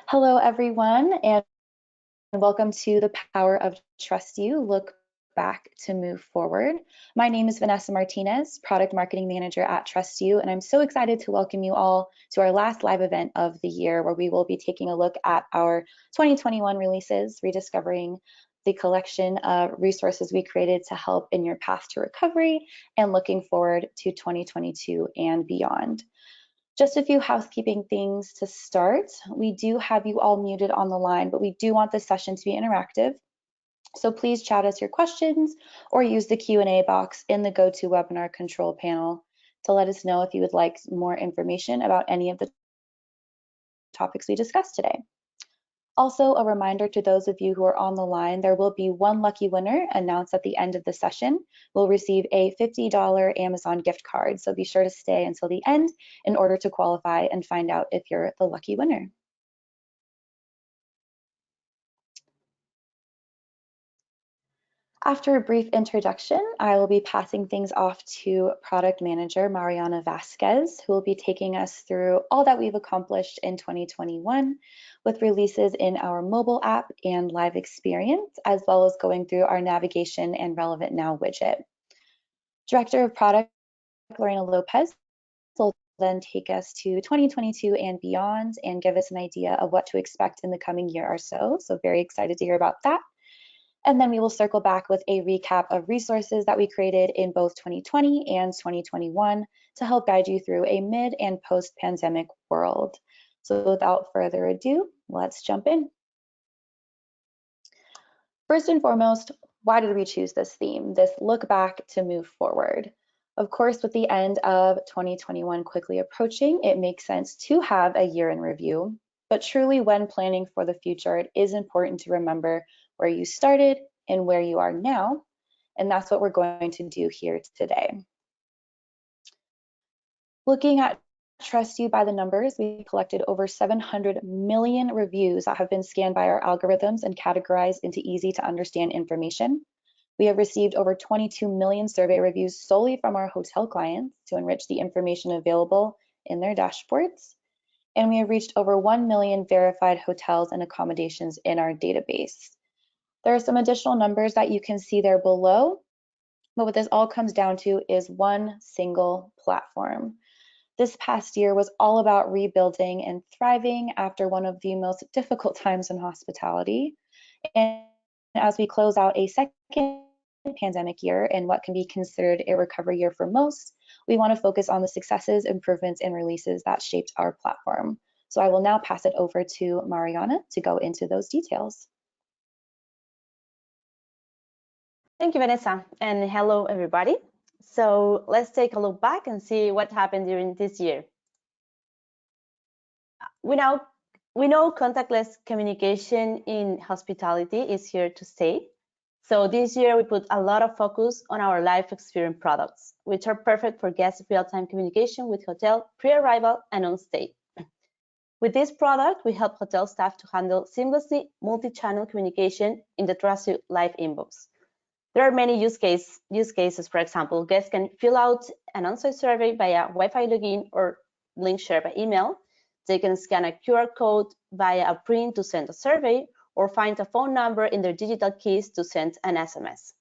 Hello, everyone, and welcome to the Power of Trust You. Look back to move forward. My name is Vanessa Martinez, Product Marketing Manager at TrustYou, and I'm so excited to welcome you all to our last live event of the year, where we will be taking a look at our 2021 releases, rediscovering the collection of resources we created to help in your path to recovery, and looking forward to 2022 and beyond. Just a few housekeeping things to start. We do have you all muted on the line, but we do want this session to be interactive. So please chat us your questions or use the Q&A box in the GoToWebinar control panel to let us know if you would like more information about any of the topics we discussed today. Also, a reminder to those of you who are on the line, there will be one lucky winner announced at the end of the session. We'll receive a $50 Amazon gift card, so be sure to stay until the end in order to qualify and find out if you're the lucky winner. After a brief introduction, I will be passing things off to Product Manager Mariana Vasquez, who will be taking us through all that we've accomplished in 2021 with releases in our mobile app and live experience, as well as going through our navigation and Relevant Now widget. Director of Product Lorena Lopez will then take us to 2022 and beyond and give us an idea of what to expect in the coming year or so. So very excited to hear about that. And then we will circle back with a recap of resources that we created in both 2020 and 2021 to help guide you through a mid and post-pandemic world. So without further ado, let's jump in. First and foremost, why did we choose this theme, this look back to move forward? Of course, with the end of 2021 quickly approaching, it makes sense to have a year in review. But truly, when planning for the future, it is important to remember where you started and where you are now. And that's what we're going to do here today. Looking at TrustYou by the numbers, we collected over 700 million reviews that have been scanned by our algorithms and categorized into easy to understand information. We have received over 22 million survey reviews solely from our hotel clients to enrich the information available in their dashboards. And we have reached over 1 million verified hotels and accommodations in our database. There are some additional numbers that you can see there below, but what this all comes down to is one single platform. This past year was all about rebuilding and thriving after one of the most difficult times in hospitality. And as we close out a second pandemic year and what can be considered a recovery year for most, we want to focus on the successes, improvements, and releases that shaped our platform. So I will now pass it over to Mariana to go into those details. Thank you, Vanessa, and hello, everybody. So let's take a look back and see what happened during this year. We know contactless communication in hospitality is here to stay. So this year we put a lot of focus on our live experience products, which are perfect for guest real-time communication with hotel pre-arrival and on stay. With this product, we help hotel staff to handle seamlessly multi-channel communication in the TrustYou live inbox. There are many use cases. For example, guests can fill out an on-site survey via Wi-Fi login or link shared by email. They can scan a QR code via a print to send a survey, or find a phone number in their digital keys to send an SMS.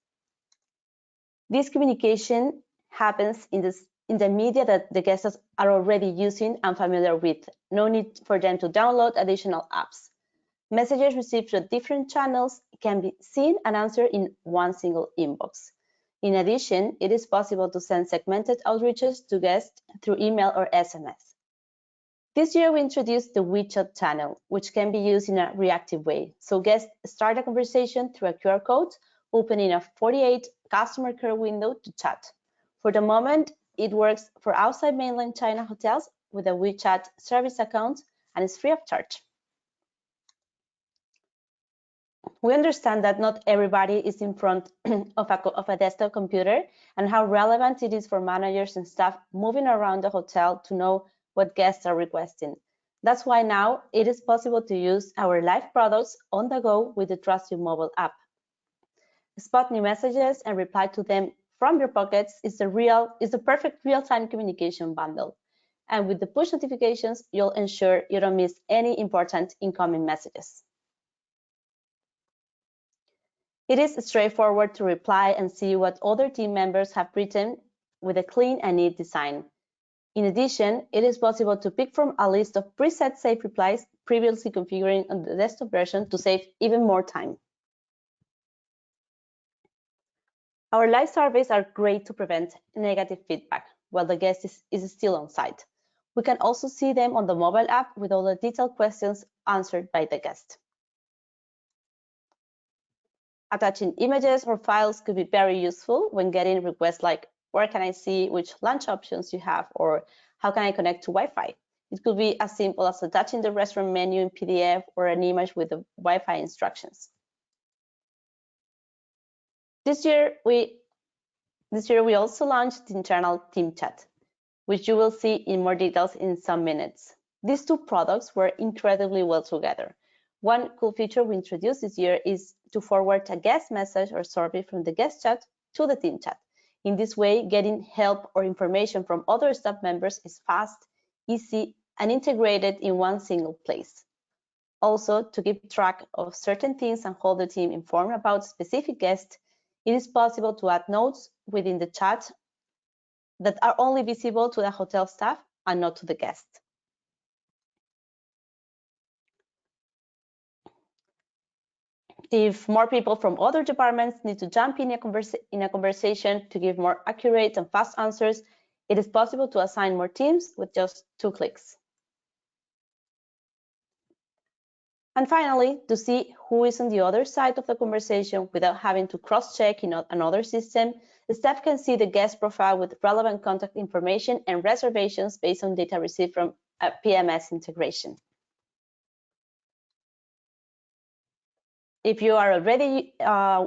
This communication happens in the media that the guests are already using and familiar with. No need for them to download additional apps. Messages received through different channels can be seen and answered in one single inbox. In addition, it is possible to send segmented outreaches to guests through email or SMS. This year, we introduced the WeChat channel, which can be used in a reactive way. So guests start a conversation through a QR code, opening a 48 customer care window to chat. For the moment, it works for outside mainland China hotels with a WeChat service account and is free of charge. We understand that not everybody is in front of a desktop computer, and how relevant it is for managers and staff moving around the hotel to know what guests are requesting. That's why now it is possible to use our live products on the go with the TrustYou mobile app. Spot new messages and reply to them from your pockets is the perfect real-time communication bundle. And with the push notifications, you'll ensure you don't miss any important incoming messages. It is straightforward to reply and see what other team members have written with a clean and neat design. In addition, it is possible to pick from a list of preset saved replies previously configured on the desktop version to save even more time. Our live surveys are great to prevent negative feedback while the guest is still on site. We can also see them on the mobile app with all the detailed questions answered by the guest. Attaching images or files could be very useful when getting requests like, where can I see which lunch options you have, or how can I connect to Wi-Fi? It could be as simple as attaching the restaurant menu in PDF or an image with the Wi-Fi instructions. This year we also launched the internal team chat, which you will see in more details in some minutes. These two products work incredibly well together. One cool feature we introduced this year is to forward a guest message or survey from the guest chat to the team chat. In this way, getting help or information from other staff members is fast, easy, and integrated in one single place. Also, to keep track of certain things and hold the team informed about specific guests, it is possible to add notes within the chat that are only visible to the hotel staff and not to the guest. If more people from other departments need to jump in a conversation to give more accurate and fast answers, it is possible to assign more teams with just 2 clicks. And finally, to see who is on the other side of the conversation without having to cross-check in another system, the staff can see the guest profile with relevant contact information and reservations based on data received from a PMS integration. If you are already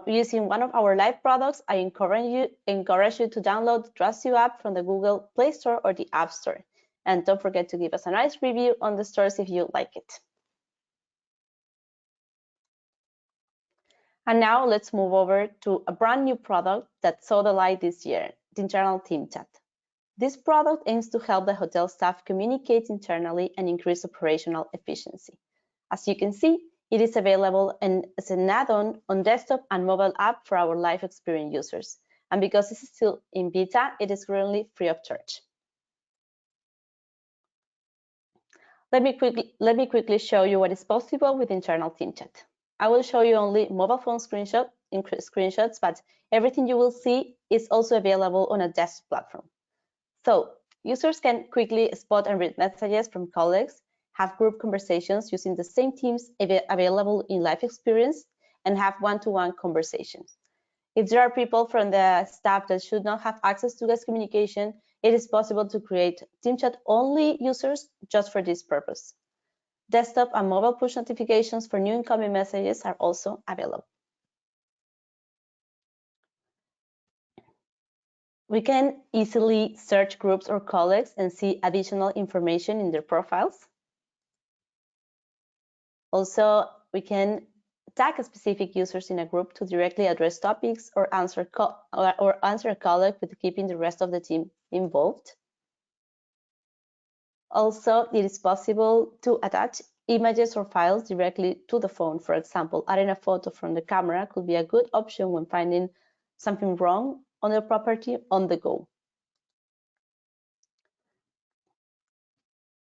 using one of our live products, I encourage you to download the TrustYou app from the Google Play Store or the App Store. And don't forget to give us a nice review on the stores if you like it. And now let's move over to a brand new product that saw the light this year, the internal team chat. This product aims to help the hotel staff communicate internally and increase operational efficiency. As you can see, it is available as an add-on on desktop and mobile app for our live experience users. And because this is still in beta, it is currently free of charge. Let me quickly show you what is possible with internal team chat. I will show you only mobile phone screenshots, but everything you will see is also available on a desktop platform. So users can quickly spot and read messages from colleagues, have group conversations using the same teams available in live experience, and have one-to-one conversations. If there are people from the staff that should not have access to guest communication, it is possible to create team chat only users just for this purpose. Desktop and mobile push notifications for new incoming messages are also available. We can easily search groups or colleagues and see additional information in their profiles. Also, we can tag specific users in a group to directly address topics or answer a colleague with keeping the rest of the team involved. Also, it is possible to attach images or files directly to the phone. For example, adding a photo from the camera could be a good option when finding something wrong on the property on the go.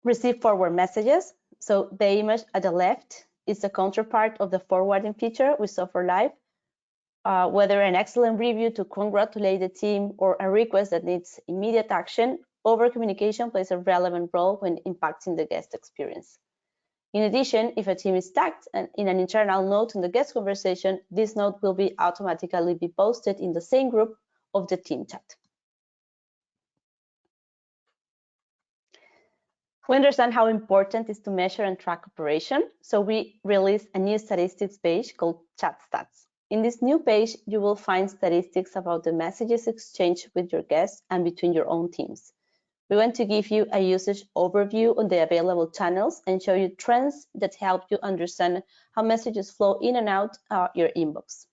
Receive forward messages. So the image at the left is the counterpart of the forwarding feature we saw for live. Whether an excellent review to congratulate the team or a request that needs immediate action, over communication plays a relevant role when impacting the guest experience. In addition, if a team is tagged in an internal note in the guest conversation, this note will automatically be posted in the same group of the team chat. We understand how important it is to measure and track operation, so we released a new statistics page called Chat Stats. In this new page, you will find statistics about the messages exchanged with your guests and between your own teams. We want to give you a usage overview on the available channels and show you trends that help you understand how messages flow in and out your inbox.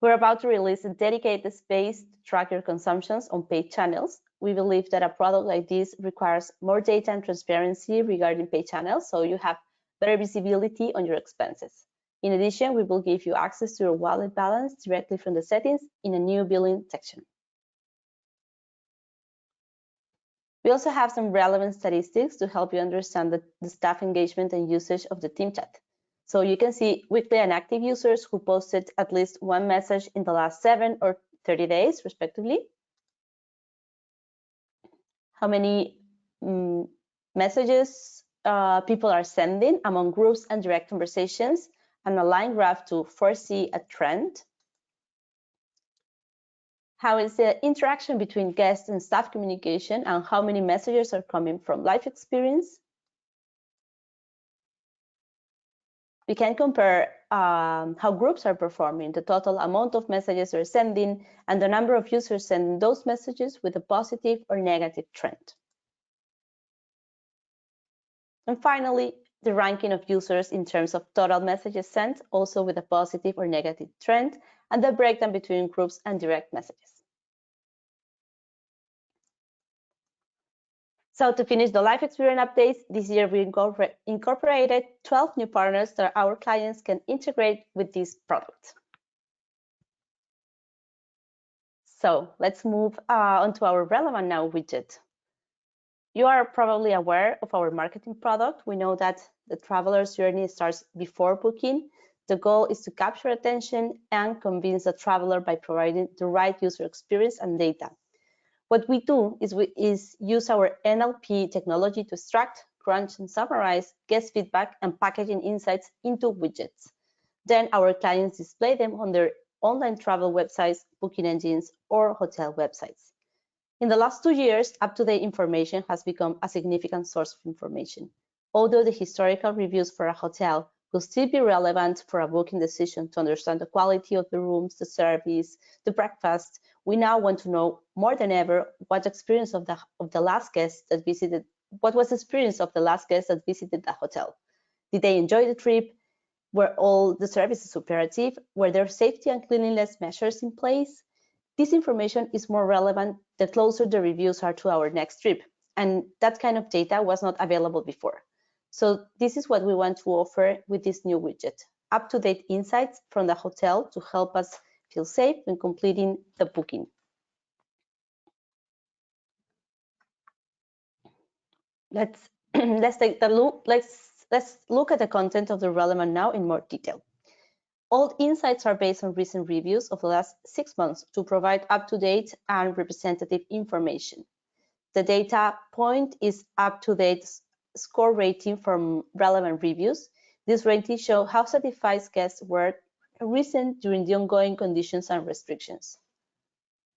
We're about to release a dedicated space to track your consumptions on paid channels, we believe that a product like this requires more data and transparency regarding paid channels, so you have better visibility on your expenses. In addition, we will give you access to your wallet balance directly from the settings in a new billing section. We also have some relevant statistics to help you understand the staff engagement and usage of the team chat. So you can see weekly and active users who posted at least one message in the last 7 or 30 days, respectively. How many messages people are sending among groups and direct conversations, and a line graph to foresee a trend. How is the interaction between guests and staff communication, and how many messages are coming from live experience? We can compare how groups are performing, the total amount of messages they're sending, and the number of users sending those messages with a positive or negative trend. And finally, the ranking of users in terms of total messages sent, also with a positive or negative trend, and the breakdown between groups and direct messages. So to finish the live experience updates, this year we incorporated 12 new partners that our clients can integrate with this product. So let's move on to our Relevant Now widget. You are probably aware of our marketing product. We know that the traveler's journey starts before booking. The goal is to capture attention and convince the traveler by providing the right user experience and data. What we do is use our NLP technology to extract, crunch, and summarize guest feedback and packaging insights into widgets. Then our clients display them on their online travel websites, booking engines, or hotel websites. In the last 2 years, up-to-date information has become a significant source of information. Although the historical reviews for a hotel will still be relevant for a booking decision to understand the quality of the rooms, the service, the breakfast, we now want to know more than ever what the experience of the last guest that visited. What was the experience of the last guest that visited the hotel? Did they enjoy the trip? Were all the services operative? Were there safety and cleanliness measures in place? This information is more relevant the closer the reviews are to our next trip, and that kind of data was not available before. So this is what we want to offer with this new widget: up-to-date insights from the hotel to help us feel safe when completing the booking. Let's take a look. Let's look at the content of the Relevant Now in more detail. All insights are based on recent reviews of the last 6 months to provide up-to-date and representative information. The data point is up-to-date score rating from relevant reviews. This rating shows how satisfied guests were recent during the ongoing conditions and restrictions.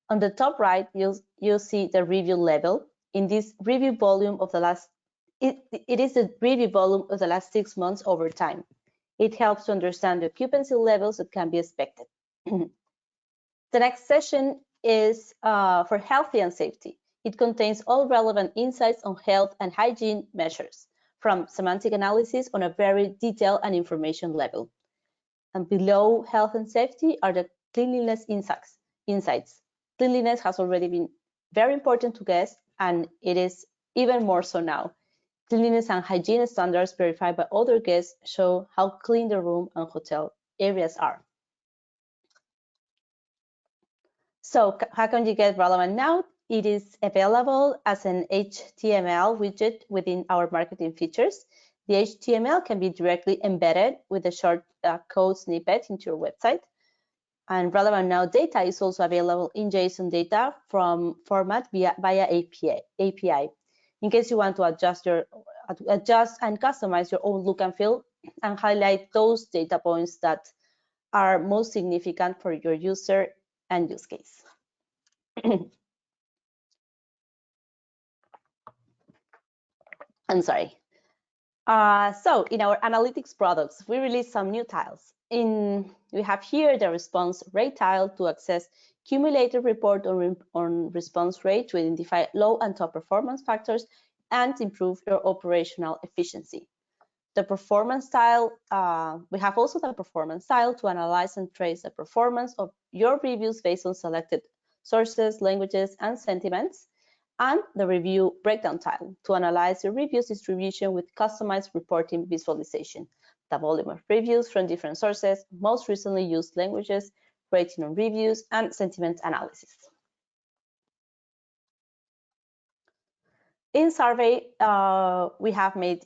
On the top right, you'll see the review level. In this review volume of the last, it is the review volume of the last 6 months over time. It helps to understand the occupancy levels that can be expected. The next session is for healthy and safety. It contains all relevant insights on health and hygiene measures, from semantic analysis on a very detailed and information level. And below health and safety are the cleanliness insights. Cleanliness has already been very important to guests, and it is even more so now. Cleanliness and hygiene standards verified by other guests show how clean the room and hotel areas are. So how can you get Relevant Now? It is available as an HTML widget within our marketing features. The HTML can be directly embedded with a short code snippet into your website. And Relevant Now data is also available in JSON data from format via API. In case you want to adjust and customize your own look and feel and highlight those data points that are most significant for your user and use case. I'm sorry. So in our analytics products, we released some new tiles. We have here the response rate tile to access cumulative report on response rate to identify low and top performance factors and improve your operational efficiency. The performance tile, we have also the performance tile to analyze and trace the performance of your reviews based on selected sources, languages, and sentiments. and the review breakdown tile to analyze your reviews distribution with customized reporting visualization, the volume of reviews from different sources, most recently used languages, rating on reviews, and sentiment analysis. In survey, we have made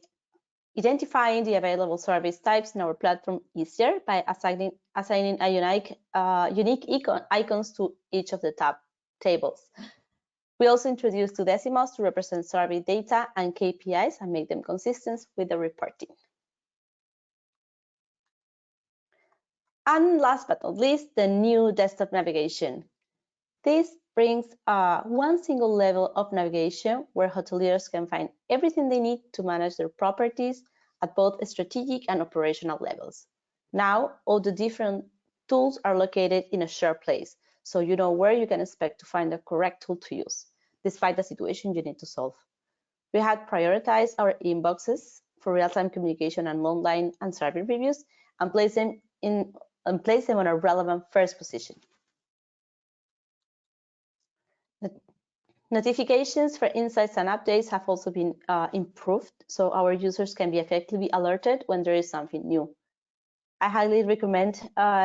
identifying the available service types in our platform easier by assigning a unique icons to each of the tab tables. We also introduced 2 decimals to represent survey data and KPIs and make them consistent with the reporting. And last but not least, the new desktop navigation. This brings one single level of navigation where hoteliers can find everything they need to manage their properties at both strategic and operational levels. Now, all the different tools are located in a shared place, so you know where you can expect to find the correct tool to use, despite the situation you need to solve. We had prioritized our inboxes for real-time communication and online and survey reviews and place them on a relevant first position. Notifications for insights and updates have also been improved, so our users can be effectively alerted when there is something new. I highly recommend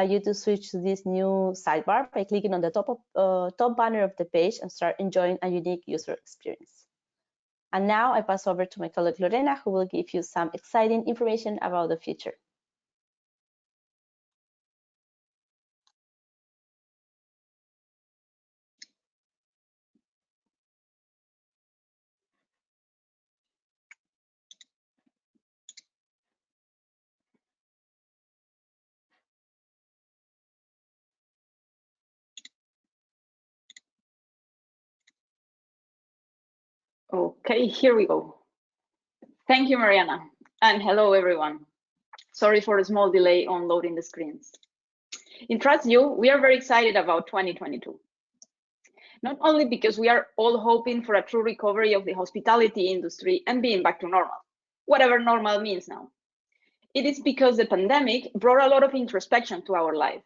you to switch to this new sidebar by clicking on the top banner of the page and start enjoying a unique user experience. And now I pass over to my colleague Lorena, who will give you some exciting information about the future. Okay, here we go. Thank you, Mariana, and hello, everyone. Sorry for a small delay on loading the screens. In TrustYou, we are very excited about 2022. Not only because we are all hoping for a true recovery of the hospitality industry and being back to normal, whatever normal means now. It is because the pandemic brought a lot of introspection to our life.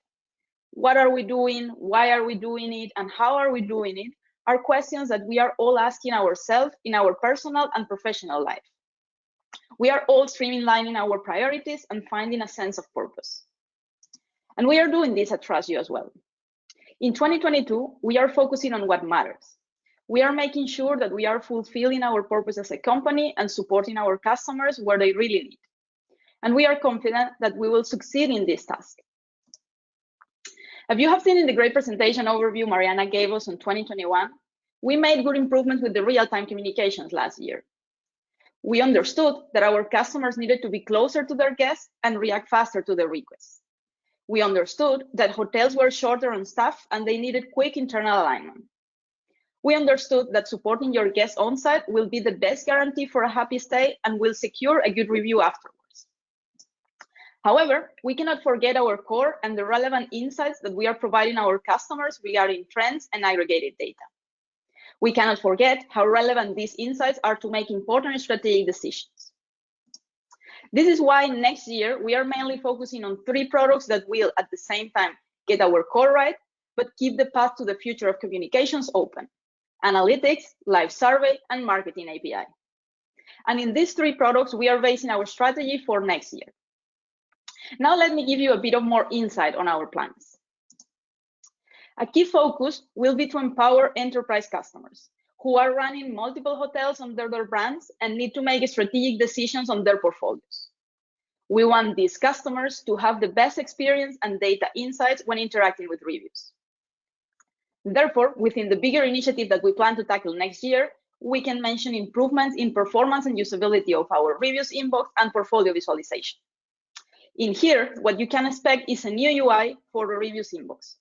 What are we doing? Why are we doing it? And how are we doing it? Are questions that we are all asking ourselves in our personal and professional life. We are all streamlining our priorities and finding a sense of purpose. And we are doing this at TrustYou as well. In 2022, we are focusing on what matters. We are making sure that we are fulfilling our purpose as a company and supporting our customers where they really need. And we are confident that we will succeed in this task. As you have seen in the great presentation overview Mariana gave us in 2021, we made good improvements with the real-time communications last year. We understood that our customers needed to be closer to their guests and react faster to their requests. We understood that hotels were shorter on staff and they needed quick internal alignment. We understood that supporting your guests on-site will be the best guarantee for a happy stay and will secure a good review afterwards. However, we cannot forget our core and the relevant insights that we are providing our customers regarding trends and aggregated data. We cannot forget how relevant these insights are to make important strategic decisions. This is why next year we are mainly focusing on 3 products that will, at the same time, get our core right, but keep the path to the future of communications open: analytics, live survey, and marketing API. And in these 3 products, we are basing our strategy for next year. Now let me give you a bit of more insight on our plans. A key focus will be to empower enterprise customers who are running multiple hotels under their brands and need to make strategic decisions on their portfolios. We want these customers to have the best experience and data insights when interacting with reviews. Therefore, within the bigger initiative that we plan to tackle next year, we can mention improvements in performance and usability of our reviews inbox and portfolio visualization. In here, what you can expect is a new UI for the reviews inbox,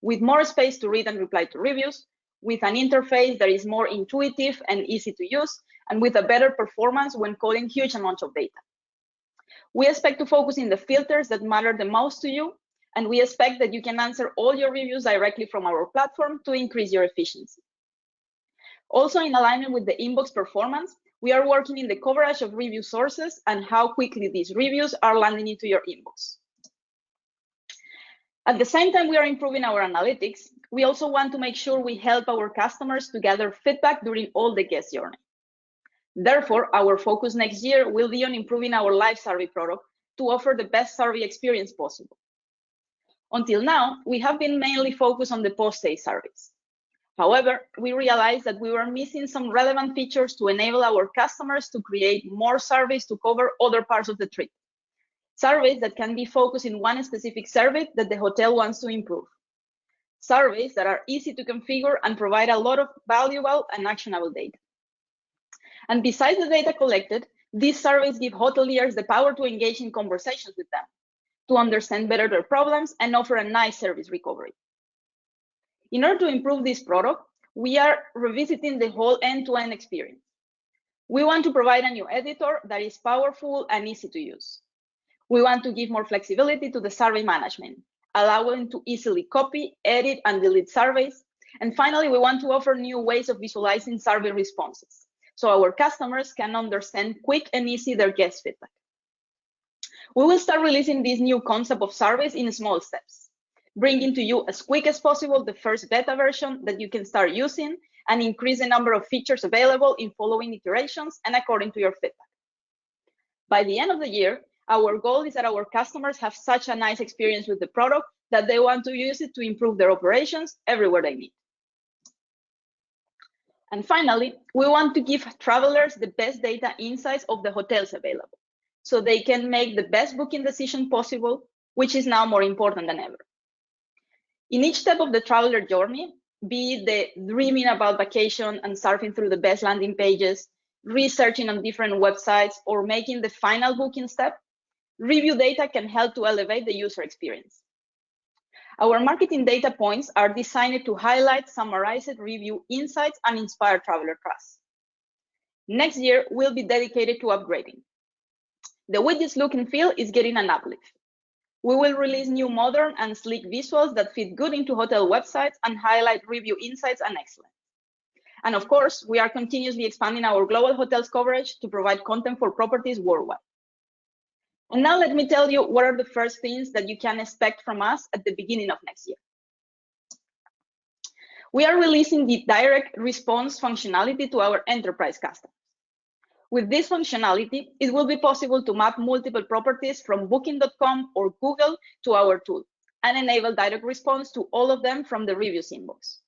with more space to read and reply to reviews, with an interface that is more intuitive and easy to use, and with a better performance when calling huge amounts of data. We expect to focus in the filters that matter the most to you, and we expect that you can answer all your reviews directly from our platform to increase your efficiency. Also, in alignment with the inbox performance, we are working in the coverage of review sources and how quickly these reviews are landing into your inbox. At the same time, we are improving our analytics, we also want to make sure we help our customers to gather feedback during all the guest journey. Therefore, our focus next year will be on improving our live survey product to offer the best survey experience possible. Until now, we have been mainly focused on the post-stay surveys. However, we realized that we were missing some relevant features to enable our customers to create more surveys to cover other parts of the trip. Surveys that can be focused in one specific service that the hotel wants to improve. Surveys that are easy to configure and provide a lot of valuable and actionable data. And besides the data collected, these surveys give hoteliers the power to engage in conversations with them, to understand better their problems and offer a nice service recovery. In order to improve this product, we are revisiting the whole end-to-end experience. We want to provide a new editor that is powerful and easy to use. We want to give more flexibility to the survey management, allowing to easily copy, edit, and delete surveys. And finally, we want to offer new ways of visualizing survey responses, so our customers can understand quick and easy their guest feedback. We will start releasing this new concept of surveys in small steps, bringing to you as quick as possible the first beta version that you can start using and increase the number of features available in following iterations and according to your feedback. By the end of the year, our goal is that our customers have such a nice experience with the product that they want to use it to improve their operations everywhere they need. And finally, we want to give travelers the best data insights of the hotels available, so they can make the best booking decision possible, which is now more important than ever. In each step of the traveler journey, be it the dreaming about vacation and surfing through the best landing pages, researching on different websites, or making the final booking step, review data can help to elevate the user experience. Our marketing data points are designed to highlight summarized review insights and inspire traveler trust. Next year will be dedicated to upgrading. The widget's look and feel is getting an uplift. We will release new modern and sleek visuals that fit good into hotel websites and highlight review insights and excellence. And of course, we are continuously expanding our global hotels coverage to provide content for properties worldwide. And now let me tell you what are the first things that you can expect from us at the beginning of next year. We are releasing the direct response functionality to our enterprise customers. With this functionality, it will be possible to map multiple properties from booking.com or Google to our tool and enable direct response to all of them from the reviews inbox.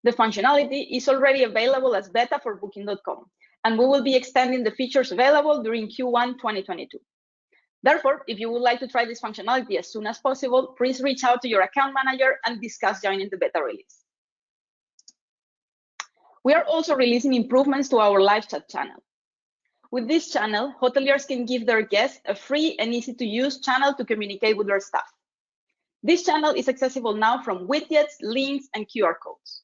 The functionality is already available as beta for booking.com, and we will be extending the features available during Q1 2022. Therefore, if you would like to try this functionality as soon as possible, please reach out to your account manager and discuss joining the beta release. We are also releasing improvements to our live chat channel. With this channel, hoteliers can give their guests a free and easy to use channel to communicate with their staff. This channel is accessible now from widgets, links, and QR codes.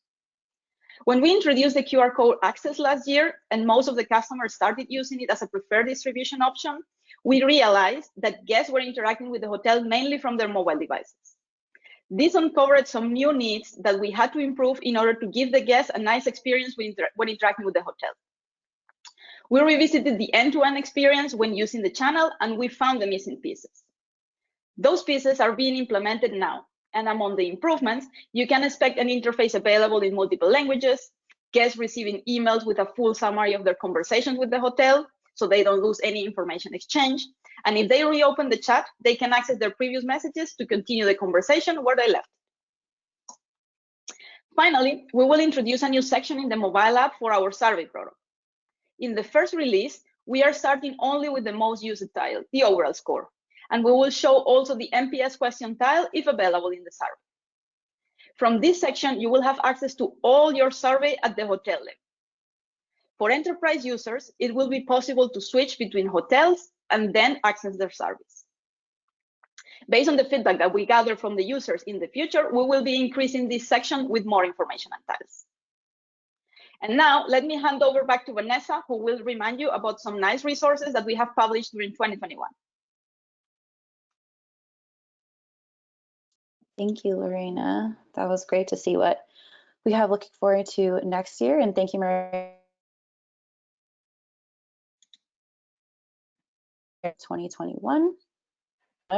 When we introduced the QR code access last year, and most of the customers started using it as a preferred distribution option, we realized that guests were interacting with the hotel mainly from their mobile devices. This uncovered some new needs that we had to improve in order to give the guests a nice experience when interacting with the hotel. We revisited the end-to-end experience when using the channel, and we found the missing pieces. Those pieces are being implemented now, and among the improvements, you can expect an interface available in multiple languages, guests receiving emails with a full summary of their conversations with the hotel, so they don't lose any information exchange. And if they reopen the chat, they can access their previous messages to continue the conversation where they left. Finally, we will introduce a new section in the mobile app for our survey product. In the first release, we are starting only with the most used tile, the overall score, and we will show also the NPS question tile if available in the survey. From this section, you will have access to all your survey at the hotel level. For enterprise users, it will be possible to switch between hotels and then access their surveys. Based on the feedback that we gather from the users in the future, we will be increasing this section with more information and tiles. And now let me hand over back to Vanessa, who will remind you about some nice resources that we have published during 2021. Thank you, Lorena. That was great to see what we have looking forward to next year. And thank you, Maria. 2021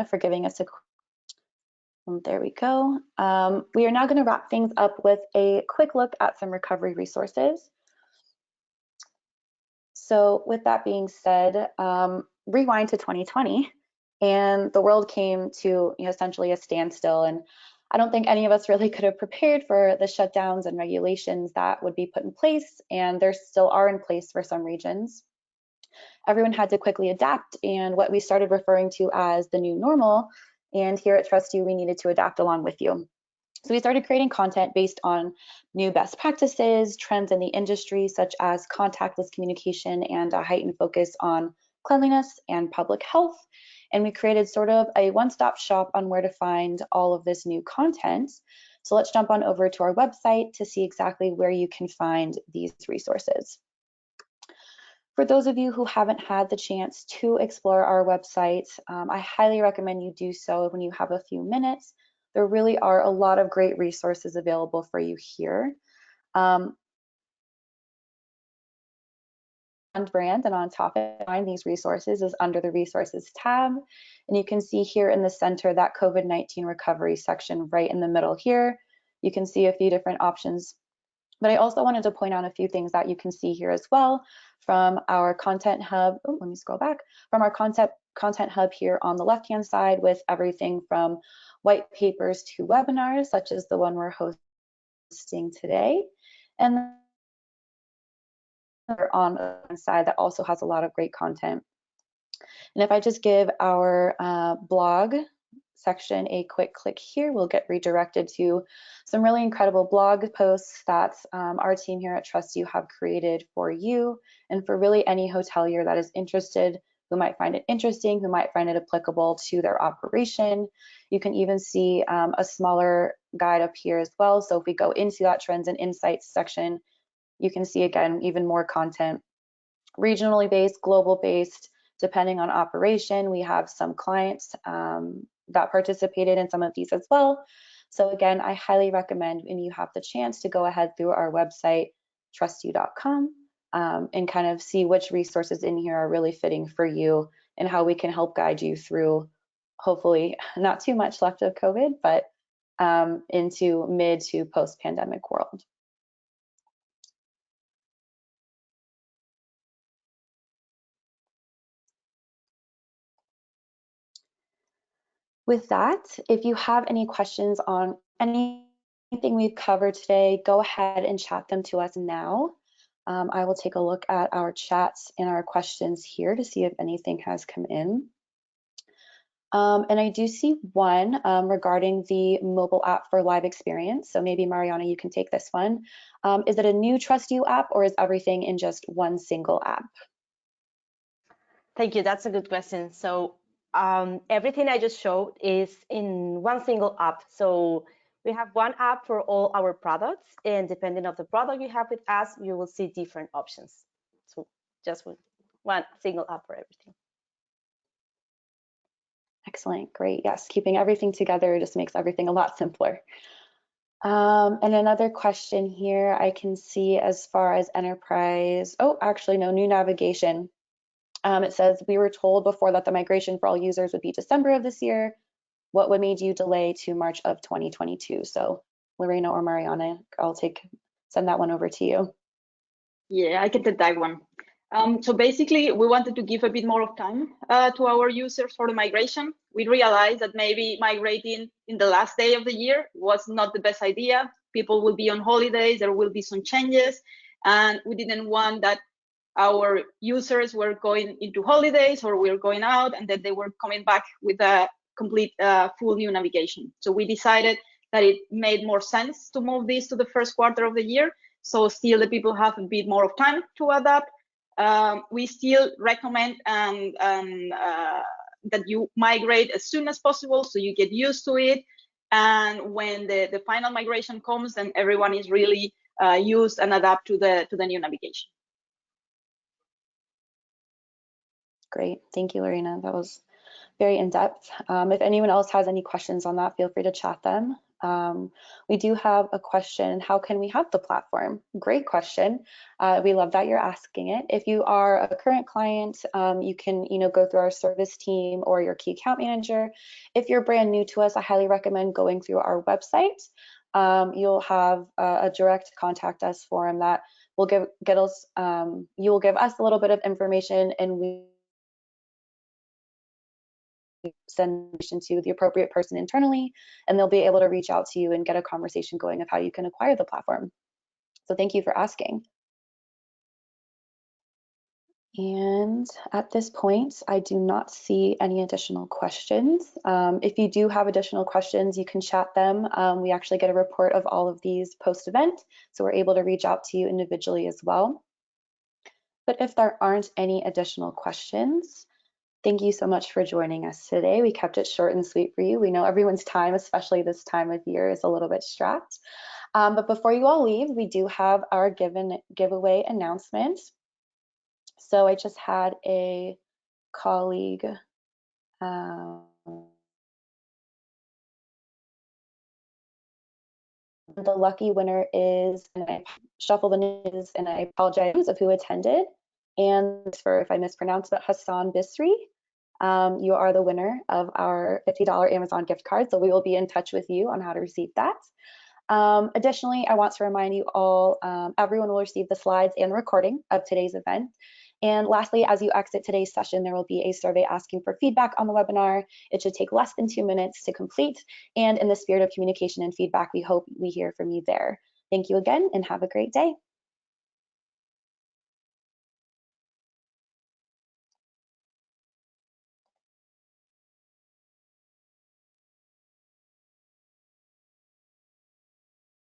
for giving us a There we go. We are now going to wrap things up with a quick look at some recovery resources. So with that being said, rewind to 2020, and the world came to essentially a standstill. And I don't think any of us really could have prepared for the shutdowns and regulations that would be put in place, and there still are in place for some regions. Everyone had to quickly adapt, and what we started referring to as the new normal. And here at TrustYou, we needed to adapt along with you. So we started creating content based on new best practices, trends in the industry, such as contactless communication and a heightened focus on cleanliness and public health. And we created sort of a one-stop shop on where to find all of this new content. So let's jump on over to our website to see exactly where you can find these resources. For those of you who haven't had the chance to explore our website, I highly recommend you do so when you have a few minutes. There really are a lot of great resources available for you here. Brand, and on top of find these resources is under the resources tab, and you can see here in the center that COVID-19 recovery section right in the middle here. You can see a few different options, but I also wanted to point out a few things that you can see here as well from our content hub. Oh, let me scroll back. From our content hub here on the left-hand side, with everything from white papers to webinars, such as the one we're hosting today. And on the side that also has a lot of great content. And if I just give our blog section a quick click here, we'll get redirected to some really incredible blog posts that our team here at TrustYou have created for you and for really any hotelier that is interested, who might find it interesting, who might find it applicable to their operation. You can even see a smaller guide up here as well. So if we go into that trends and insights section, you can see again even more content, regionally based, global based, depending on operation. We have some clients that participated in some of these as well. So again, I highly recommend when you have the chance to go ahead through our website, trustyou.com, and kind of see which resources in here are really fitting for you and how we can help guide you through, hopefully not too much left of COVID, but into mid to post-pandemic world. With that, if you have any questions on anything we've covered today, go ahead and chat them to us now. I will take a look at our chats and our questions here to see if anything has come in. And I do see one regarding the mobile app for live experience. So maybe Mariana, you can take this one. Is it a new TrustYou app, or is everything in just one single app? Thank you. That's a good question. So everything I just showed is in one single app. So we have one app for all our products, and depending on the product you have with us, you will see different options. So just one single app for everything. Excellent, great. Yes, keeping everything together just makes everything a lot simpler. And another question here I can see as far as enterprise. Oh, actually, no, new navigation. It says, we were told before that the migration for all users would be December of this year. What would made you delay to March of 2022? So Lorena or Mariana, I'll send that one over to you. Yeah, I can take that one. So basically, we wanted to give a bit more of time to our users for the migration. We realized that maybe migrating in the last day of the year was not the best idea. People will be on holidays, there will be some changes, and we didn't want that our users were going into holidays or we were going out and then they were coming back with a complete full new navigation. So we decided that it made more sense to move this to the first quarter of the year. So still the people have a bit more of time to adapt. We still recommend that you migrate as soon as possible so you get used to it. And when the final migration comes, then everyone is really used and adapt to the new navigation. Great, thank you, Lorena. That was very in-depth. If anyone else has any questions on that, feel free to chat them. We do have a question, how can we have the platform? Great question. We love that you're asking it. If you are a current client, you can go through our service team or your key account manager. If you're brand new to us, I highly recommend going through our website. You'll have a direct contact us form that will give us a little bit of information, and we send to the appropriate person internally, and they'll be able to reach out to you and get a conversation going of how you can acquire the platform. So thank you for asking. And at this point, I do not see any additional questions. If you do have additional questions, you can chat them. We actually get a report of all of these post-event, so we're able to reach out to you individually as well. But if there aren't any additional questions, thank you so much for joining us today. We kept it short and sweet for you. We know everyone's time, especially this time of year, is a little bit strapped. But before you all leave, we do have our giveaway announcement. So I just had a colleague the lucky winner is, and I shuffle the names and I apologize of who attended. And for if I mispronounce it, Hassan Bisri, you are the winner of our $50 Amazon gift card. So we will be in touch with you on how to receive that. Additionally, I want to remind you all, everyone will receive the slides and recording of today's event. And lastly, as you exit today's session, there will be a survey asking for feedback on the webinar. It should take less than 2 minutes to complete. And in the spirit of communication and feedback, we hope we hear from you there. Thank you again and have a great day.